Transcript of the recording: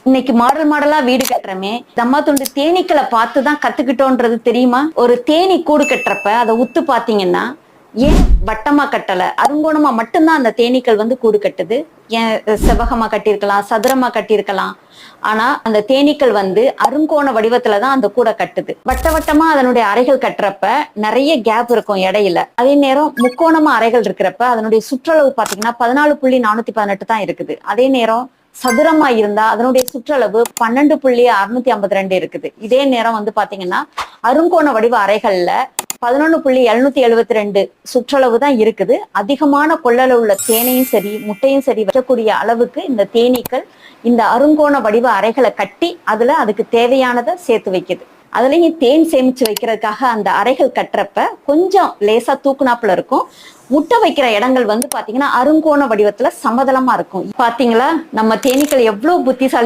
இன்னைக்கு மாடல் மாடலா வீடு கட்டுறமே, தம்மா துண்டு தேனீக்களை பார்த்துதான் கத்துக்கிட்டோன்றது தெரியுமா? ஒரு தேனீ கூடு கட்டுறப்ப அதை உத்து பாத்தீங்கன்னா, ஏன் வட்டமா கட்டல, அருங்கோணமா மட்டும்தான் அந்த தேனீக்கள் கூடு கட்டுது. ஏன் செவ்வகமா கட்டியிருக்கலாம், சதுரமா கட்டியிருக்கலாம். ஆனா அந்த தேனீக்கள் அருங்கோண வடிவத்துலதான் அந்த கூடை கட்டுது. வட்ட வட்டமா அதனுடைய அறைகள் கட்டுறப்ப நிறைய கேப் இருக்கும் இடையில. அதே நேரம் முக்கோணமா அறைகள் இருக்கிறப்ப அதனுடைய சுற்றளவு பாத்தீங்கன்னா 14.418 தான் இருக்குது. அதே நேரம் சதுரமா இருந்தா அதனுடைய சுற்றளவு 12.652 இருக்குது. இதே நேரம் பாத்தீங்கன்னா அருங்கோண வடிவ அறைகள்ல 11.772 சுற்றளவு தான் இருக்குது. அதிகமான கொள்ளளவு உள்ள தேனையும் சரி முட்டையும் சரி வைக்கக்கூடிய அளவுக்கு இந்த தேனீக்கள் இந்த அருங்கோண வடிவ அறைகளை கட்டி அதுக்கு தேவையானதை சேர்த்து வைக்குது. அதுலயும் தேன் சேமிச்சு வைக்கிறதுக்காக அந்த அறைகள் கட்டுறப்ப கொஞ்சம் லேசா தூக்குனாப்புல இருக்கும். முட்டை வைக்கிற இடங்கள் பாத்தீங்கன்னா அருங்கோண வடிவத்துல சமதளமா இருக்கும். பாத்தீங்களா நம்ம தேனீக்கள் எவ்வளவு புத்திசாலி